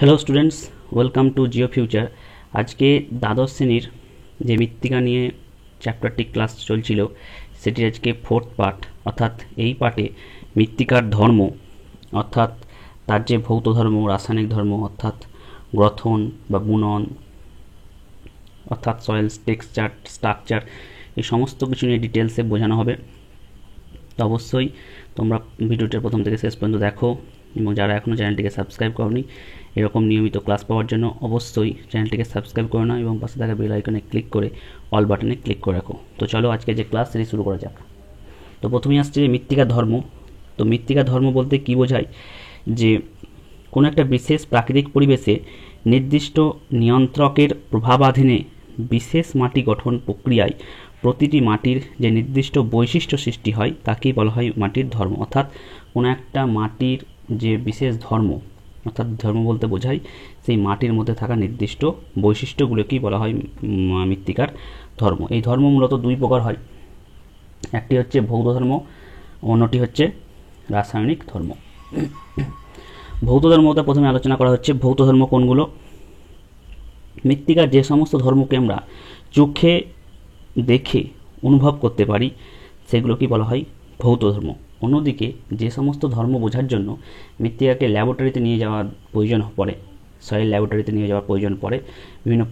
Hello students, welcome to Jio future. আজকে দ্বাদশ শ্রেণীর যে মৃত্তিকা নিয়ে চ্যাপ্টারটি ক্লাস চলছিল সেটির আজকে ফোর্থ পার্ট, অর্থাৎ এই পার্টে মৃত্তিকার ধর্ম অর্থাৎ তার যে ভৌত ধর্ম, রাসায়নিক ধর্ম অর্থাৎ গ্রথন বা বুনন অর্থাৎ সয়েলস টেক্সচার স্ট্রাকচার, এই সমস্ত কিছু নিয়ে ডিটেলসে বোঝানো হবে। তো অবশ্যই তোমরা ভিডিওটার প্রথম থেকে শেষ পর্যন্ত দেখো, এবং যারা এখনও চ্যানেলটিকে সাবস্ক্রাইব করনি এরকম নিয়মিত ক্লাস পাওয়ার জন্য অবশ্যই চ্যানেলটিকে সাবস্ক্রাইব করে নাও এবং পাশে থাকা বেল আইকনে ক্লিক করে অল বাটনে ক্লিক করে রাখো। তো চলো আজকে যে ক্লাস সেটি শুরু করা যাক। তো প্রথমেই আসছে মৃত্তিকা ধর্ম। তো মৃত্তিকা ধর্ম বলতে কী বোঝায়, যে কোনো একটা বিশেষ প্রাকৃতিক পরিবেশে নির্দিষ্ট নিয়ন্ত্রকের প্রভাবাধীনে বিশেষ মাটি গঠন প্রক্রিয়ায় প্রতিটি মাটির যে নির্দিষ্ট বৈশিষ্ট্য সৃষ্টি হয় তাকেই বলা হয় মাটির ধর্ম। অর্থাৎ কোনো একটা মাটির যে বিশেষ ধর্ম, অর্থাৎ ধর্ম বলতে বোঝায় সেই মাটির মধ্যে থাকা নির্দিষ্ট বৈশিষ্ট্যগুলোকেই বলা হয় মৃত্তিকার ধর্ম। এই ধর্ম মূলত দুই প্রকার হয়, একটি হচ্ছে ভৌত ধর্ম, অন্যটি হচ্ছে রাসায়নিক ধর্ম। ভৌত ধর্মটা প্রথমে আলোচনা করা হচ্ছে। ভৌত ধর্ম কোনগুলো? মৃত্তিকার যে সমস্ত ধর্মকে আমরা চোখে দেখে অনুভব করতে পারি সেগুলোকে বলা হয় ভৌত ধর্ম। অন্যদিকে যে সমস্ত ধর্ম বোঝার জন্য মৃত্তিকাকে ল্যাবরেটরিতে নিয়ে যাওয়ার প্রয়োজন পড়ে, সয়েল ল্যাবরেটরিতে নিয়ে যাওয়ার প্রয়োজন পড়ে, বিভিন্ন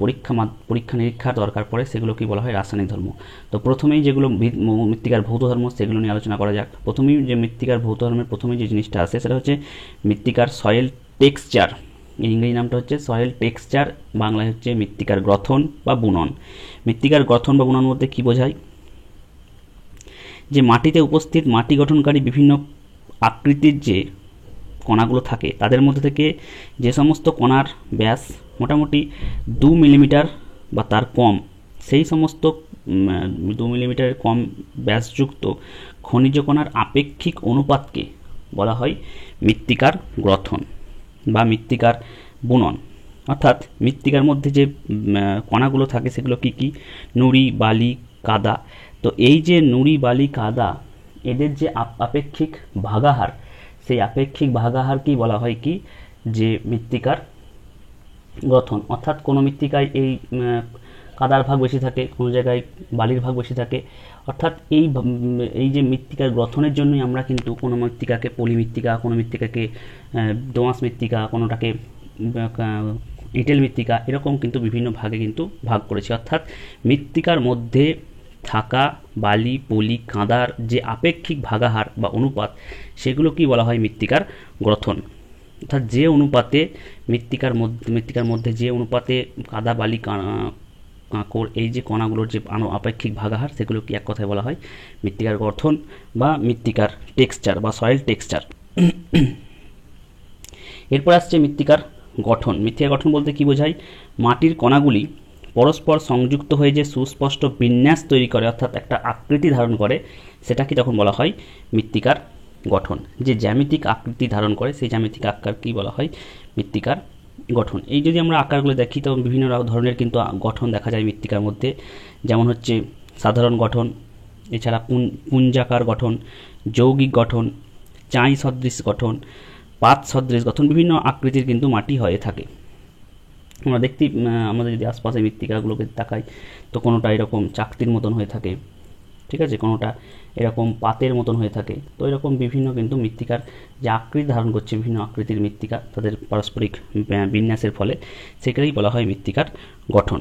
পরীক্ষা নিরীক্ষার দরকার পড়ে, সেগুলোকেই বলা হয় রাসায়নিক ধর্ম। তো প্রথমেই যেগুলো মৃত্তিকার ভৌত ধর্ম সেগুলো নিয়ে আলোচনা করা যাক। প্রথমেই যে মৃত্তিকার ভৌত ধর্মের প্রথমেই যে জিনিসটা আসে সেটা হচ্ছে মৃত্তিকার সয়েল টেক্সচার। ইংরেজি নামটা হচ্ছে সয়েল টেক্সচার, বাংলায় হচ্ছে মৃত্তিকার গঠন বা বুনন। মৃত্তিকার গঠন বা বুনন বলতে কী বোঝায়, যে মাটিতে উপস্থিত মাটি গঠনকারী বিভিন্ন আকৃতির যে কণাগুলো থাকে তাদের মধ্যে থেকে যে সমস্ত কণার ব্যাস মোটামুটি 2 মিলিমিটার বা তার কম, সেই সমস্ত 2 মিলিমিটারের কম ব্যাসযুক্ত খনিজ কণার আপেক্ষিক অনুপাতকে বলা হয় মৃত্তিকার গ্রথন বা মৃত্তিকার বুনন। অর্থাৎ মৃত্তিকার মধ্যে যে কণাগুলো থাকে সেগুলো কি কি? নুড়ি, বালি, কাদা। তো এই যে নুড়ি, বালি, কাদা, এদের যে আপেক্ষিক ভাগাহার, সেই আপেক্ষিক ভাগাহারকেই বলা হয় কি, যে মৃত্তিকার গঠন। অর্থাৎ কোনো মৃত্তিকায় এই কাদার ভাগ বেশি থাকে, কোনো জায়গায় বালির ভাগ বেশি থাকে। অর্থাৎ এই যে মৃত্তিকার গঠনের জন্যই আমরা কিন্তু কোনো মৃত্তিকাকে পলি মৃত্তিকা, কোনো মৃত্তিকাকে দোআঁশ মৃত্তিকা, কোনোটাকে এঁটেল মৃত্তিকা, এরকম কিন্তু বিভিন্ন ভাগে কিন্তু ভাগ করেছি। অর্থাৎ মৃত্তিকার মধ্যে থাকা বালি, পলি, কাদার যে আপেক্ষিক ভাগাহার বা অনুপাত, সেগুলো কি বলা হয় মৃত্তিকার গ্রথন। অর্থাৎ যে অনুপাতে মৃত্তিকার মধ্যে যে অনুপাতে কাদা, বালি, কাঁকড়, এই যে কণাগুলোর যে আপেক্ষিক ভাগাহার, সেগুলো কি এক কথায় বলা হয় মৃত্তিকার গঠন বা মৃত্তিকার টেক্সচার বা সয়েল টেক্সচার। এরপর আসছে মৃত্তিকার গঠন। মৃত্তিকার গঠন বলতে কি বোঝায়, মাটির কণাগুলি পরস্পর সংযুক্ত হয়ে যে সুস্পষ্ট বিন্যাস তৈরি করে, অর্থাৎ একটা আকৃতি ধারণ করে, সেটাকে তখন বলা হয় মৃত্তিকার গঠন। যে জ্যামিতিক আকৃতি ধারণ করে সেই জ্যামিতিক আকারকেই বলা হয় মৃত্তিকার গঠন। এই যদি আমরা আকারগুলো দেখি তো বিভিন্ন ধরনের কিন্তু গঠন দেখা যায় মৃত্তিকার মধ্যে, যেমন হচ্ছে সাধারণ গঠন, এছাড়া পুঞ্জাকার গঠন, যৌগিক গঠন, চাই সদৃশ গঠন, পাত সদৃশ গঠন, বিভিন্ন আকৃতির কিন্তু মাটি হয়ে থাকে। আমরা দেখতে আমাদের যদি আশপাশে মৃত্তিকাগুলোকে তাকাই তো কোনোটা এরকম চাকতির মতন হয়ে থাকে, ঠিক আছে, কোনোটা এরকম পাতের মতন হয়ে থাকে। তো এরকম বিভিন্ন কিন্তু মৃত্তিকার যে আকৃতি ধারণ করছে, বিভিন্ন আকৃতির মৃত্তিকা, তাদের পারস্পরিক বিন্যাসের ফলে সেটাই বলা হয় মৃত্তিকার গঠন।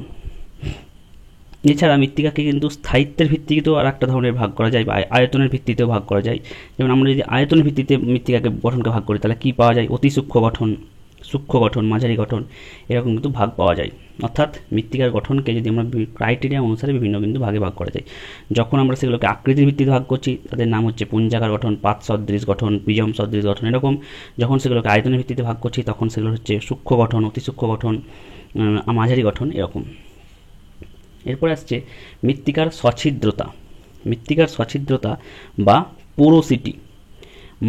এছাড়া মৃত্তিকাকে কিন্তু স্থায়িত্বের ভিত্তিতেও আর একটা ধরনের ভাগ করা যায় বা আয়তনের ভিত্তিতেও ভাগ করা যায়। যেমন আমরা যদি আয়তনের ভিত্তিতে মৃত্তিকাকে গঠনকে ভাগ করি তাহলে কী পাওয়া যায়? অতি সূক্ষ্ম গঠন, সূক্ষ্ম গঠন, মাঝারি গঠন, এরকম কিন্তু ভাগ পাওয়া যায়। অর্থাৎ মৃত্তিকার গঠনকে যদি আমরা ক্রাইটেরিয়া অনুসারে বিভিন্ন কিন্তু ভাগে ভাগ করা যায়। যখন আমরা সেগুলোকে আকৃতির ভিত্তিতে ভাগ করছি তাদের নাম হচ্ছে পুঞ্জাকার গঠন, পাত সদৃশ গঠন, প্রিজম সদৃশ গঠন। এরকম যখন সেগুলোকে আয়তনের ভিত্তিতে ভাগ করছি তখন সেগুলো হচ্ছে সূক্ষ্ম গঠন, অতি সূক্ষ্ম গঠন, মাঝারি গঠন, এরকম। এরপরে আসছে মৃত্তিকার সছিদ্রতা। মৃত্তিকার সছিদ্রতা বা পোরোসিটি,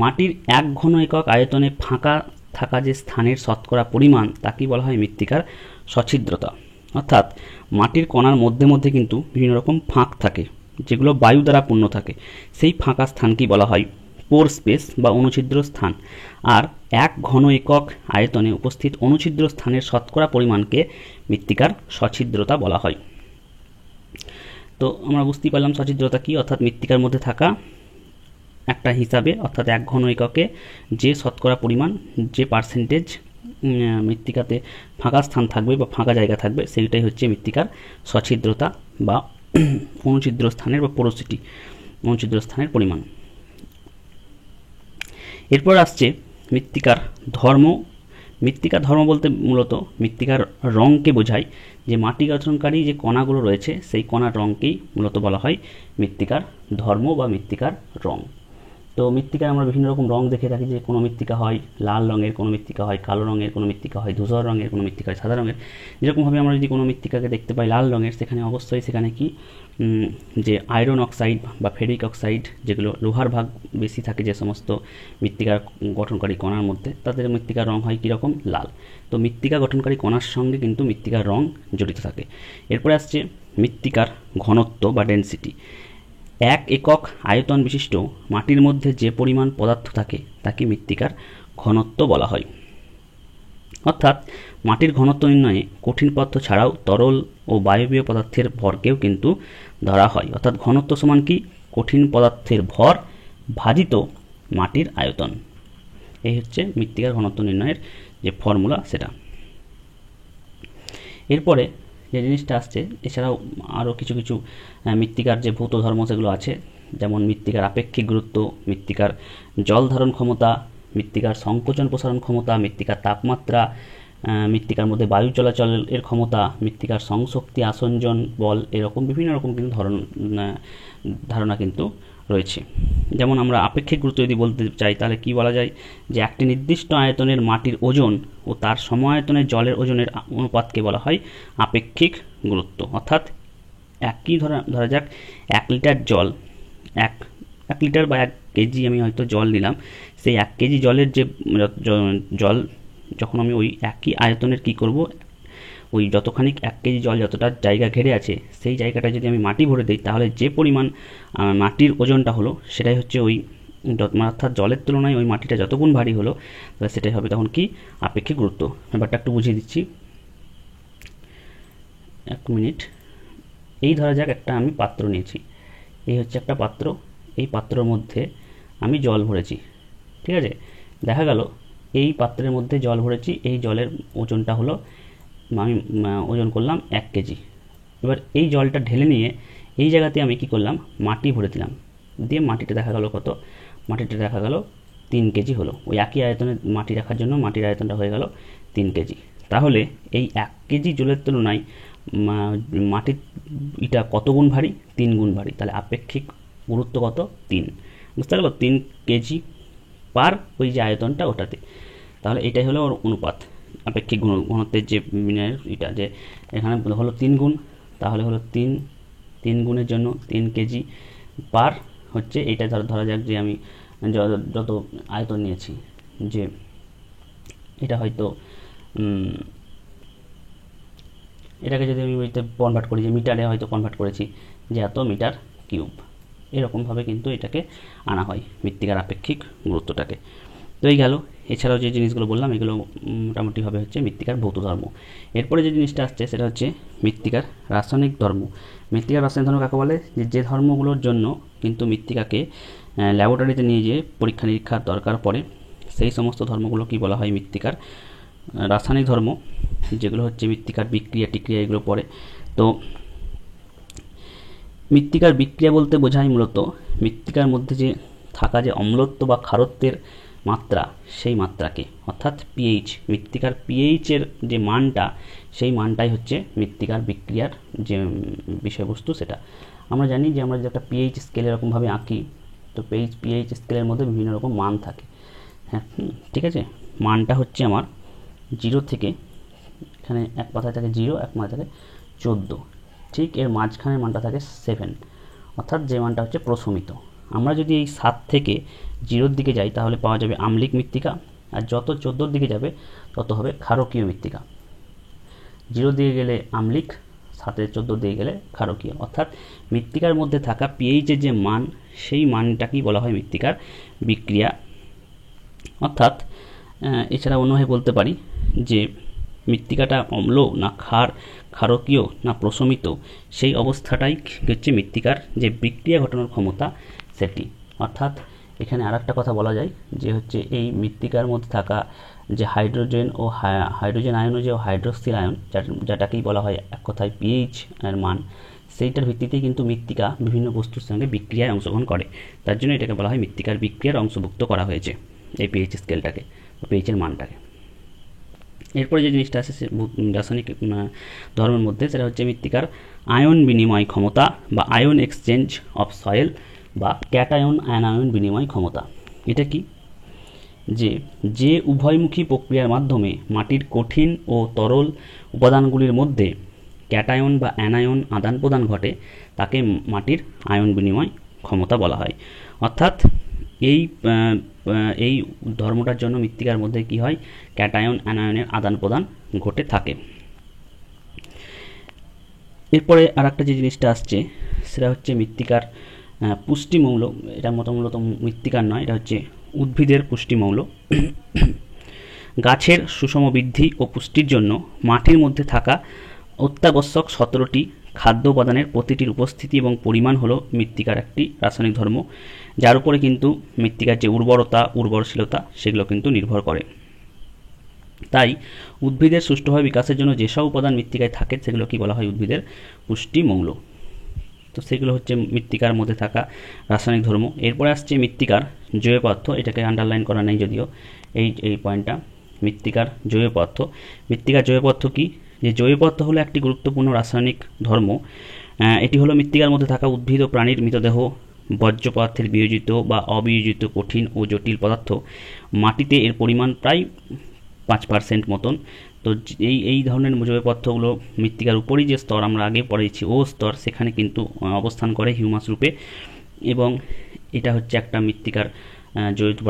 মাটির 1 ঘন একক আয়তনে ফাঁকা থাকা যে স্থানের শতকরা পরিমাণ তাকেই বলা হয় মৃত্তিকার সছিদ্রতা। অর্থাৎ মাটির কণার মধ্যে মধ্যে কিন্তু বিভিন্ন রকম ফাঁক থাকে যেগুলো বায়ু দ্বারা পূর্ণ থাকে, সেই ফাঁকা স্থানকেই বলা হয় পোর স্পেস বা অনুছিদ্র স্থান। আর এক ঘন একক আয়তনে উপস্থিত অনুছিদ্র স্থানের শতকরা পরিমাণকে মৃত্তিকার সছিদ্রতা বলা হয়। তো আমরা বুঝতেই পারলাম সছিদ্রতা কি, অর্থাৎ মৃত্তিকার মধ্যে থাকা একটা হিসাবে, অর্থাৎ এক ঘন এককে যে শতকরা পরিমাণ, যে পার্সেন্টেজ মৃত্তিকাতে ফাঁকা স্থান থাকবে বা ফাঁকা জায়গা থাকবে, সেইটাই হচ্ছে মৃত্তিকার সছিদ্রতা বা অনুছিদ্র স্থানের বা পোরোসিটি, অনুছিদ্র স্থানের পরিমাণ। এরপর আসছে মৃত্তিকার ধর্ম। মৃত্তিকার ধর্ম বলতে মূলত মৃত্তিকার রঙকে বোঝায়, যে মাটি গঠনকারী যে কণাগুলো রয়েছে সেই কণার রঙকেই মূলত বলা হয় মৃত্তিকার ধর্ম বা মৃত্তিকার রং। তো মৃত্তিকার আমরা বিভিন্ন রকম রং দেখে থাকি, যে কোনো মৃত্তিকা হয় লাল রঙের, কোনো মৃত্তিকা হয় কালো রঙের, কোনো মৃত্তিকা হয় ধূসর রঙের, কোনো মৃত্তিকা হয় সাদা রঙের। যেরকমভাবে আমরা যদি কোনো মৃত্তিকাকে দেখতে পাই লাল রঙের, সেখানে অবশ্যই সেখানে কি যে আয়রন অক্সাইড বা ফেরিক অক্সাইড, যেগুলো লোহার ভাগ বেশি থাকে যে সমস্ত মৃত্তিকার গঠনকারী কণার মধ্যে, তাদের মৃত্তিকার রং হয় কীরকম, লাল। তো মৃত্তিকা গঠনকারী কণার সঙ্গে কিন্তু মৃত্তিকার রং জড়িত থাকে। এরপরে আসছে মৃত্তিকার ঘনত্ব বা ডেনসিটি। এক একক আয়তন বিশিষ্ট মাটির মধ্যে যে পরিমাণ পদার্থ থাকে তাকে মৃত্তিকার ঘনত্ব বলা হয়। অর্থাৎ মাটির ঘনত্ব নির্ণয়ে কঠিন পদার্থ ছাড়াও তরল ও বায়বীয় পদার্থের ভরকেও কিন্তু ধরা হয়। অর্থাৎ ঘনত্ব সমান কি, কঠিন পদার্থের ভর ভাজিত মাটির আয়তন। এই হচ্ছে মৃত্তিকার ঘনত্ব নির্ণয়ের যে ফর্মুলা সেটা। এরপরে যে জিনিসটা আসছে, এছাড়াও আরও কিছু কিছু মৃত্তিকার যে ভৌত ধর্ম সেগুলো আছে, যেমন মৃত্তিকার আপেক্ষিক গুরুত্ব, মৃত্তিকার জল ধারণ ক্ষমতা, মৃত্তিকার সংকোচন প্রসারণ ক্ষমতা, মৃত্তিকার তাপমাত্রা, মৃত্তিকার মধ্যে বায়ু চলাচলের ক্ষমতা, মৃত্তিকার সংশক্তি, আসঞ্জন বল, এরকম বিভিন্ন রকম কিন্তু ধারণা কিন্তু রয়েছে। যেমন আমরা আপেক্ষিক গুরুত্ব যদি বলতে চাই, তাহলে কি বলা যায়, যে একটি নির্দিষ্ট আয়তনের মাটির ওজন ও তার সমায়তনের জলের ওজনের অনুপাতকে বলা হয় আপেক্ষিক গুরুত্ব। অর্থাৎ একই ধরা যাক 1 লিটার জল, এক লিটার বা 1 কেজি আমি হয়তো জল নিলাম, সেই 1 কেজি জলের যে জল যখন আমি ওই একই আয়তনের কি করব, ওই যতখানি 1 কেজি জল যতটা জায়গা ঘেরে আছে সেই জায়গাটা যদি আমি মাটি ভরে দিই, তাহলে যে পরিমাণ মাটির ওজনটা হলো সেটাই হচ্ছে ওই, অর্থাৎ জলের তুলনায় ওই মাটিটা যত গুণ ভারী হলো তাহলে সেটাই হবে তখন কি, আপেক্ষিক গুরুত্ব। ব্যাপারটা একটু বুঝিয়ে দিচ্ছি, 1 মিনিট। এই ধরা যাক একটা আমি পাত্র নিয়েছি, এই হচ্ছে একটা পাত্র, এই পাত্রের মধ্যে আমি জল ভরেছি, ঠিক আছে। দেখা গেল এই পাত্রের মধ্যে জল ভরেছি, এই জলের ওজনটা হলো, আমি ওজন করলাম 1 কেজি। এবার এই জলটা ঢেলে নিয়ে এই জায়গাতে আমি কি করলাম, মাটি ভরে দিলাম, দিয়ে মাটিটা দেখা গেল কত, মাটিটা দেখা গেল 3 কেজি হলো। ওই একই আয়তনে মাটি রাখার জন্য মাটির আয়তনটা হয়ে গেল 3 কেজি। তাহলে এই 1 কেজি জলের তুলনায় মাটির এটা কত গুণ ভারী, 3 গুণ ভারী। তাহলে আপেক্ষিক গুরুত্ব কত, 3। বুঝতে পারলো, 3 কেজি পার ওই যে আয়তনটা ওটাতে। তাহলে এটাই হলো ওর অনুপাত, আপেক্ষিক ঘনত্বের যে এটা, যে এখানে হলো 3 গুণ, তাহলে হলো 3 গুণের জন্য 3 কেজি পার হচ্ছে এটা। ধরা যাক যে আমি যত আয়তন নিয়েছি, যে এটা হয়তো এটাকে যদি আমি ওইতে কনভার্ট করি, যে মিটারে হয়তো কনভার্ট করেছি যে এত মিটার কিউব, এরকমভাবে কিন্তু এটাকে আনা হয় মৃত্তিকার আপেক্ষিক গুরুত্বটাকে। তো এই গেল, এছাড়াও যে জিনিসগুলো বললাম এগুলো মোটামুটিভাবে হচ্ছে মৃত্তিকার ভৌত ধর্ম। এরপরে যে জিনিসটা আসছে সেটা হচ্ছে মৃত্তিকার রাসায়নিক ধর্ম। মৃত্তিকার রাসায়নিক ধর্ম কাকে বলে, যে ধর্মগুলোর জন্য কিন্তু মৃত্তিকাকে ল্যাবরেটরিতে নিয়ে যেয়ে পরীক্ষা নিরীক্ষার দরকার পড়ে, সেই সমস্ত ধর্মগুলো কি বলা হয় মৃত্তিকার রাসায়নিক ধর্ম, যেগুলো হচ্ছে মৃত্তিকার বিক্রিয়া টিক্রিয়া এগুলো পড়ে। তো মৃত্তিকার বিক্রিয়া বলতে বোঝায় মূলত মৃত্তিকার মধ্যে যে থাকা যে অম্লত্ব বা ক্ষারত্বের মাত্রা, সেই মাত্রাকে, অর্থাৎ পিএইচ, মৃত্তিকার পিএইচের যে মানটা, সেই মানটাই হচ্ছে মৃত্তিকার বিক্রিয়ার যে বিষয়বস্তু সেটা। আমরা জানি যে আমরা যে একটা পিএইচ স্কেল এরকমভাবে আঁকি, তো পিএইচ স্কেলের মধ্যে বিভিন্ন রকম মান থাকে, হ্যাঁ ঠিক আছে। মানটা হচ্ছে আমার 0 থেকে, এখানে এক মাথায় থাকে 0, এক মাথায় থাকে 14, ঠিক এর মাঝখানে মানটা থাকে 7, অর্থাৎ যে মানটা হচ্ছে প্রশমিত। আমরা যদি এই 7 থেকে 0-র দিকে যাই তাহলে পাওয়া যাবে আম্লিক মৃত্তিকা, আর যত 14-র দিকে যাবে তত হবে ক্ষারকীয় মৃত্তিকা। 0 দিকে গেলে আম্লিক, 7-14 দিকে গেলে ক্ষারকীয়। অর্থাৎ মৃত্তিকার মধ্যে থাকা পিএইচের যে মান, সেই মানটাকেই বলা হয় মৃত্তিকার বিক্রিয়া। অর্থাৎ এছাড়া অন্যভাবে বলতে পারি যে মৃত্তিকাটা অম্ল না ক্ষারকীয় না প্রশমিত, সেই অবস্থাটাই হচ্ছে মৃত্তিকার যে বিক্রিয়া ঘটানোর ক্ষমতা সেটি। অর্থাৎ এখানে আরেকটা কথা বলা যায় যে হচ্ছে এই মৃত্তিকার মধ্যে থাকা যে হাইড্রোজেন ও হাইড্রোজেন আয়ন ও যে হাইড্রোক্সিল আয়ন, যেটাকেই বলা হয় এক কথায় পিএইচ এর মান, সেইটার ভিত্তিতেই কিন্তু মৃত্তিকা বিভিন্ন বস্তুর সঙ্গে বিক্রিয়ায় অংশগ্রহণ করে। তার জন্য এটাকে বলা হয় মৃত্তিকার বিক্রিয়ার অংশভুক্ত করা হয়েছে এই পিএইচ স্কেলটাকে, পিএইচের মানটাকে। এরপরে যে জিনিসটা আছে রাসায়নিক ধর্মের মধ্যে, সেটা হচ্ছে মৃত্তিকার আয়ন বিনিময় ক্ষমতা বা আয়ন এক্সচেঞ্জ অফ সয়েল বা ক্যাটায়ন অ্যানায়ন বিনিময় ক্ষমতা। এটা কি? যে উভয়মুখী প্রক্রিয়ার মাধ্যমে মাটির কঠিন ও তরল উপাদানগুলির মধ্যে ক্যাটায়ন বা অ্যানায়ন আদান প্রদান ঘটে তাকে মাটির আয়ন বিনিময় ক্ষমতা বলা হয়। অর্থাৎ এই ধর্মটার জন্য মৃত্তিকার মধ্যে কি হয়, ক্যাটায়ন অ্যানায়নের আদান প্রদান ঘটে থাকে। এরপরে আর একটা যে জিনিসটা আসছে সেটা হচ্ছে মৃত্তিকার পুষ্টিমৌল। এটা মূলত মৃত্তিকার নয়, এটা হচ্ছে উদ্ভিদের পুষ্টিমৌল। গাছের সুষম বৃদ্ধি ও পুষ্টির জন্য মাটির মধ্যে থাকা অত্যাবশ্যক 17টি খাদ্য উপাদানের প্রতিটির উপস্থিতি এবং পরিমাণ হলো মৃত্তিকার একটি রাসায়নিক ধর্ম, যার উপরে কিন্তু মৃত্তিকার যে উর্বরশীলতা সেগুলো কিন্তু নির্ভর করে। তাই উদ্ভিদের সুষ্ঠুভাবে বিকাশের জন্য যেসব উপাদান মৃত্তিকায় থাকে সেগুলো কি বলা হয় উদ্ভিদের পুষ্টিমৌল। তো সেগুলো হচ্ছে মৃত্তিকার মধ্যে থাকা রাসায়নিক ধর্ম। এরপরে আসছে মৃত্তিকার জৈব পদার্থ। এটাকে আন্ডারলাইন করা নেই যদিও এই পয়েন্টটা, মৃত্তিকার জৈব পদার্থ। মৃত্তিকার জৈব পদার্থ কি? যে জৈব পদার্থ হলো একটি গুরুত্বপূর্ণ রাসায়নিক ধর্ম। এটি হলো মৃত্তিকার মধ্যে থাকা উদ্ভিদ ও প্রাণীর মৃতদেহ, বর্জ্য পদার্থের বিয়োজিত বা অবিয়োজিত কঠিন ও জটিল পদার্থ। মাটিতে এর পরিমাণ প্রায় 5% মতন। তো এই ধরনের জৈব পদার্থগুলো মৃত্তিকার উপরই যে স্তর আমরা আগে পড়েছি ও স্তর, সেখানে কিন্তু অবস্থান করে হিউমাস রূপে, এবং এটা হচ্ছে একটা মৃত্তিকার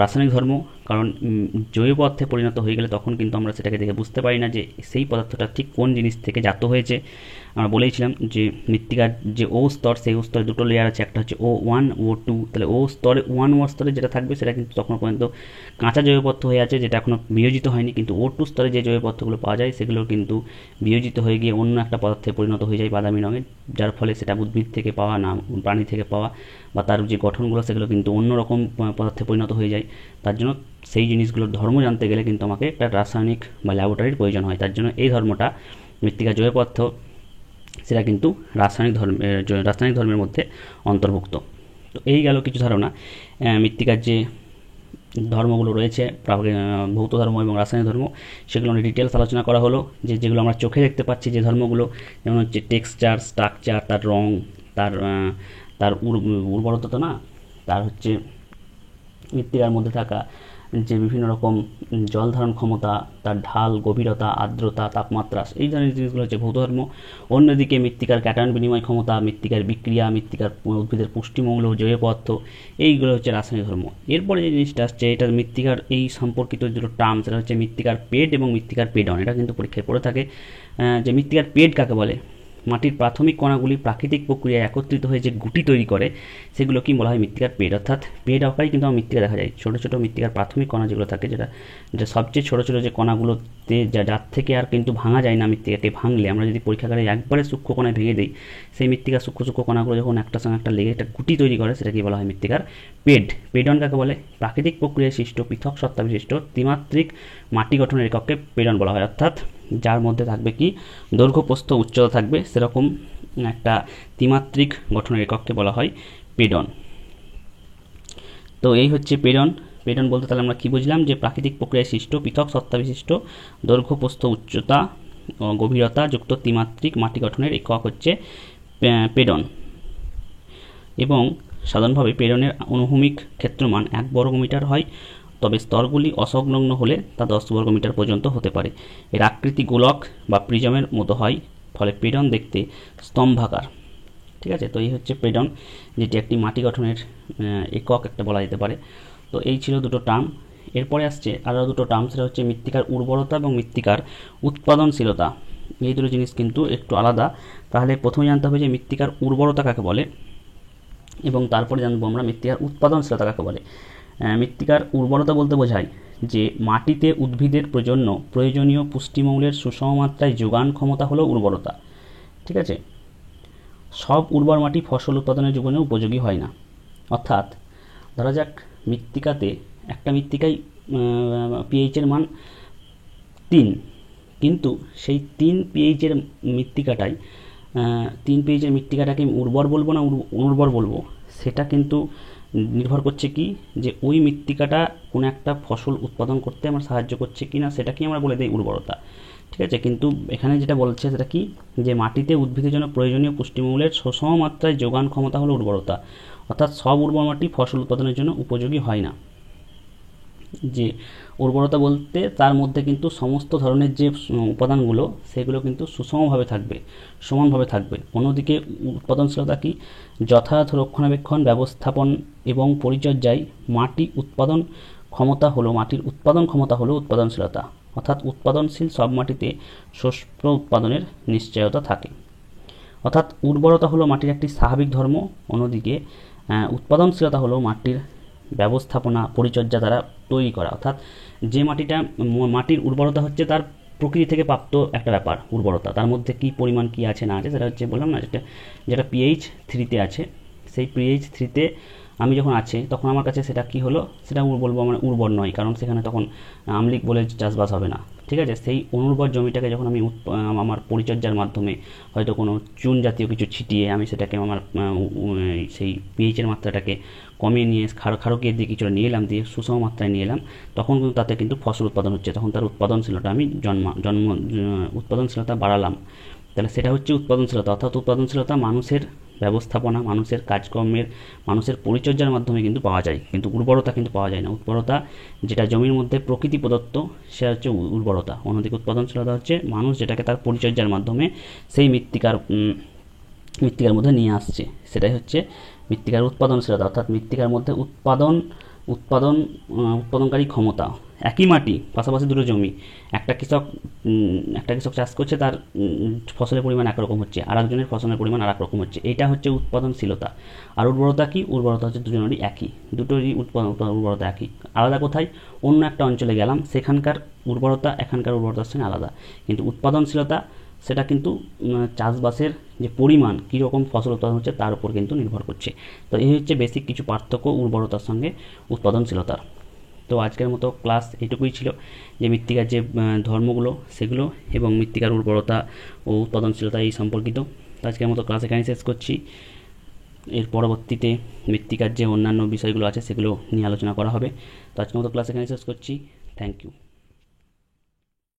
রাসায়নিক ধর্ম। কারণ জৈব পদার্থে পরিণত হয়ে গেলে তখন কিন্তু আমরা সেটাকে দেখে বুঝতে পারি না যে সেই পদার্থটা ঠিক কোন জিনিস থেকে জাত হয়েছে। আমরা বলেইছিলাম যে মৃত্তিকার যে ও স্তর, সেই ও স্তরে দুটো লেয়ার আছে, একটা হচ্ছে O1 O2। তাহলে ও স্তরে 1 স্তরে যেটা থাকবে সেটা কিন্তু তখন পর্যন্ত কাঁচা জৈব পদার্থ হয়ে আছে, যেটা এখনও বিয়োজিত হয়নি। কিন্তু O2 স্তরে যে জৈব পদার্থগুলো পাওয়া যায় সেগুলো কিন্তু বিয়োজিত হয়ে গিয়ে অন্য একটা পদার্থে পরিণত হয়ে যায় বাদামি রঙের, যার ফলে সেটা উদ্ভিদ থেকে পাওয়া না প্রাণী থেকে পাওয়া বা তার যে গঠনগুলো সেগুলো কিন্তু অন্যরকম পদার্থে পরিণত হয়ে যায়। তার জন্য সেই জিনিসগুলোর ধর্ম জানতে গেলে কিন্তু আমাকে একটা রাসায়নিক বা ল্যাবরেটরির প্রয়োজন হয়। তার জন্য এই ধর্মটা মৃত্তিকা জৈব পদার্থ সেটা কিন্তু রাসায়নিক ধর্মের মধ্যে অন্তর্ভুক্ত। তো এই গেল কিছু ধারণা মৃত্তিকার যে ধর্মগুলো রয়েছে, ভৌত ধর্ম এবং রাসায়নিক ধর্ম, সেগুলো নিয়ে ডিটেলস আলোচনা করা হলো। যেগুলো আমরা চোখে দেখতে পাচ্ছি যে ধর্মগুলো, যেমন হচ্ছে টেক্সচার, স্ট্রাকচার, তার রং, তার উর্বরতা তো না, তার হচ্ছে মৃত্তিকার মধ্যে থাকা যে বিভিন্ন রকম জল ধারণ ক্ষমতা, তার ঢাল, গভীরতা, আর্দ্রতা, তাপমাত্রা, এই ধরনের জিনিসগুলো হচ্ছে ভৌত ধর্ম। অন্যদিকে মৃত্তিকার ক্যাটায়ন বিনিময় ক্ষমতা, মৃত্তিকার বিক্রিয়া, মৃত্তিকার উদ্ভিদের পুষ্টিমৌল, জৈব পদার্থ, এইগুলো হচ্ছে রাসায়নিক ধর্ম। এরপরে যে জিনিসটা আসছে, এটা মৃত্তিকার এই সম্পর্কিত দুটো টার্ম, সেটা হচ্ছে মৃত্তিকার পেড এবং মৃত্তিকার পেডন। এটা কিন্তু পরীক্ষায় পড়ে থাকে যে মৃত্তিকার পেড কাকে বলে। মাটির প্রাথমিক কণাগুলি প্রাকৃতিক প্রক্রিয়ায় একত্রিত হয়ে যে গুটি তৈরি করে সেগুলো কি বলা হয় মৃত্তিকার পেড। অর্থাৎ পেড আকারেই কিন্তু আমার মৃত্তিকা দেখা যায়, ছোটো ছোটো মৃত্তিকার প্রাথমিক কণা যেগুলো থাকে, যেটা সবচেয়ে ছোটো ছোটো যে কণাগুলোতে যার থেকে আর কিন্তু ভাঙা যায় না। মৃত্তিকাকে ভাঙলে আমরা যদি পরীক্ষাগারে একবারে সূক্ষ্ম কণায় ভেঙে দিই, সেই মৃত্তিকার সূক্ষ্ম কণাগুলো যখন একটার সঙ্গে একটা লেগে একটা গুটি তৈরি করে, সেটা কি বলা হয় মৃত্তিকার পেড। পেডন কাকে বলে? প্রাকৃতিক প্রক্রিয়ায় সৃষ্ট পৃথক সত্তা বিশিষ্ট ত্রিমাত্রিক মাটি গঠনের এককে পেডন বলা হয়। অর্থাৎ যার মধ্যে থাকবে কি দৈর্ঘ্য, প্রস্থ, উচ্চতা থাকবে, সেরকম একটা ত্রিমাত্রিক গঠনের এককে বলা হয় পেডন। তো এই হচ্ছে পেডন। পেডন বলতে তাহলে আমরা কি বুঝলাম, যে প্রাকৃতিক প্রক্রিয়ায় সৃষ্ট পৃথক সত্তা বিশিষ্ট দৈর্ঘ্য, প্রস্থ, উচ্চতা, গভীরতা যুক্ত ত্রিমাত্রিক মাটি গঠনের একক হচ্ছে পেডন। এবং সাধারণভাবে পেডনের অনুভূমিক ক্ষেত্রমান 1 বর্গমিটার হয়, তবে স্তরগুলি অসংলগ্ন হলে তা 10 বর্গমিটার পর্যন্ত হতে পারে। এর আকৃতি গোলক বা প্রিজমের মতো হয়, ফলে পেডন দেখতে স্তম্ভাকার। ঠিক আছে, তো এই হচ্ছে পেডন, যেটি একটি মাটি গঠনের একক একটা বলা যেতে পারে। তো এই ছিল দুটো টার্ম। এরপরে আসছে আরও দুটো টার্ম, সেটা হচ্ছে মৃত্তিকার উর্বরতা এবং মৃত্তিকার উৎপাদনশীলতা। এই দুটো জিনিস কিন্তু একটু আলাদা। তাহলে প্রথমে জানতে হবে যে মৃত্তিকার উর্বরতা কাকে বলে, এবং তারপরে জানবো আমরা মৃত্তিকার উৎপাদনশীলতা কাকে বলে। মৃত্তিকার উর্বরতা বলতে বোঝায় যে মাটিতে উদ্ভিদের প্রয়োজনীয় পুষ্টিমূলের সুষম মাত্রায় যোগান ক্ষমতা হলো উর্বরতা। ঠিক আছে, সব উর্বর মাটি ফসল উৎপাদনের জন্য উপযোগী হয় না। অর্থাৎ ধরা যাক মৃত্তিকাতে একটা মৃত্তিকায় পিএইচের মান 3, কিন্তু সেই 3 পিএইচের মৃত্তিকাটাই 3 পিএইচের মৃত্তিকাটাকে উর্বর বলবো না অনুর্বর বলবো, সেটা কিন্তু নির্ভর করছে কি যে ওই মৃত্তিকাটা কোনো একটা ফসল উৎপাদন করতে আমার সাহায্য করছে কি না, সেটাকেই আমরা বলে দিই উর্বরতা। ঠিক আছে, কিন্তু এখানে যেটা বলছে সেটা কি যে মাটিতে উদ্ভিদের জন্য প্রয়োজনীয় পুষ্টিমূলের সুষম মাত্রায় যোগান ক্ষমতা হলো উর্বরতা। অর্থাৎ সব উর্বর মাটি ফসল উৎপাদনের জন্য উপযোগী হয় না। যে উর্বরতা বলতে তার মধ্যে কিন্তু সমস্ত ধরনের যে উপাদানগুলো সেগুলো কিন্তু সুষমভাবে থাকবে, সমানভাবে থাকবে। অন্যদিকে উৎপাদনশীলতা কি, যথাযথ রক্ষণাবেক্ষণ, ব্যবস্থাপন এবং পরিচর্যায় মাটির উৎপাদন ক্ষমতা হলো উৎপাদনশীলতা। অর্থাৎ উৎপাদনশীল সব মাটিতে শস্য উৎপাদনের নিশ্চয়তা থাকে। অর্থাৎ উর্বরতা হলো মাটির একটি স্বাভাবিক ধর্ম, অন্যদিকে উৎপাদনশীলতা হলো মাটির ব্যবস্থাপনা পরিচর্যা দ্বারা তৈরি করা। অর্থাৎ যে মাটির উর্বরতা হচ্ছে তার প্রকৃতি থেকে প্রাপ্ত একটা ব্যাপার। উর্বরতা তার মধ্যে কি পরিমাণ কি আছে না আছে সেটা হচ্ছে বললাম না, যেটা পিএইচ 3-তে আছে, সেই পিএইচ 3-তে আমি যখন আছে তখন আমার কাছে সেটা কি হলো, সেটা বলবো মানে উর্বর নয়, কারণ সেখানে তখন আমলিক বলে চাষবাস হবে না। ঠিক আছে, সেই অনুর্বর জমিটাকে যখন আমি আমার পরিচর্যার মাধ্যমে হয়তো কোনো চুন জাতীয় কিছু ছিটিয়ে আমি সেটাকে আমার সেই পিএইচের মাত্রাটাকে কমিয়ে নিয়ে ক্ষারকীয় দিয়ে কিছুটা নিয়ে এলাম, দিয়ে সুষম মাত্রায় নিয়ে এলাম, তখন কিন্তু তাতে কিন্তু ফসল উৎপাদন হচ্ছে, তখন তার উৎপাদনশীলতা আমি উৎপাদনশীলতা বাড়ালাম। তাহলে সেটা হচ্ছে উৎপাদনশীলতা। অর্থাৎ উৎপাদনশীলতা মানুষের ব্যবস্থাপনা, মানুষের কাজকর্মের, মানুষের পরিচর্যার মাধ্যমে কিন্তু পাওয়া যায়, কিন্তু উর্বরতা কিন্তু পাওয়া যায় না। উর্বরতা যেটা জমির মধ্যে প্রকৃতি প্রদত্ত সেটা হচ্ছে উর্বরতা। অন্যদিকে উৎপাদনশীলতা হচ্ছে মানুষ যেটাকে তার পরিচর্যার মাধ্যমে সেই মৃত্তিকার মধ্যে নিয়ে আসছে, সেটাই হচ্ছে মৃত্তিকার উৎপাদনশীলতা। অর্থাৎ মৃত্তিকার মধ্যে উৎপাদনকারী ক্ষমতা। একই মাটি, পাশাপাশি দুটো জমি, একটা কৃষক চাষ করছে, তার ফসলের পরিমাণ একরকম হচ্ছে, আর একজনের ফসলের পরিমাণ আর এক রকম হচ্ছে, এটা হচ্ছে উৎপাদনশীলতা। আর উর্বরতা কি, উর্বরতা হচ্ছে দুজনেরই একই, দুটোরই উর্বরতা একই। আলাদা কোথায়, অন্য একটা অঞ্চলে গেলাম, সেখানকার উর্বরতা এখানকার উর্বরতার সঙ্গে আলাদা, কিন্তু উৎপাদনশীলতা সেটা কিন্তু চাষবাসের যে পরিমাণ, কীরকম ফসল উৎপাদন হচ্ছে তার উপর কিন্তু নির্ভর করছে। তো এই হচ্ছে বেসিক কিছু পার্থক্য উর্বরতার সঙ্গে উৎপাদনশীলতার। তো আজকের মতো ক্লাস এটুকুই ছিল, যে মৃত্তিকার যে ধর্মগুলো সেগুলো এবং মৃত্তিকার উর্বরতা ও উৎপাদনশীলতা এই সম্পর্কিত। তো আজকের মতো ক্লাস এখানেই শেষ করছি। এর পরবর্তীতে মৃত্তিকার যে অন্যান্য বিষয়গুলো আছে সেগুলো নিয়ে আলোচনা করা হবে। তো আজকের মতো ক্লাস এখানেই শেষ করছি। Thank you.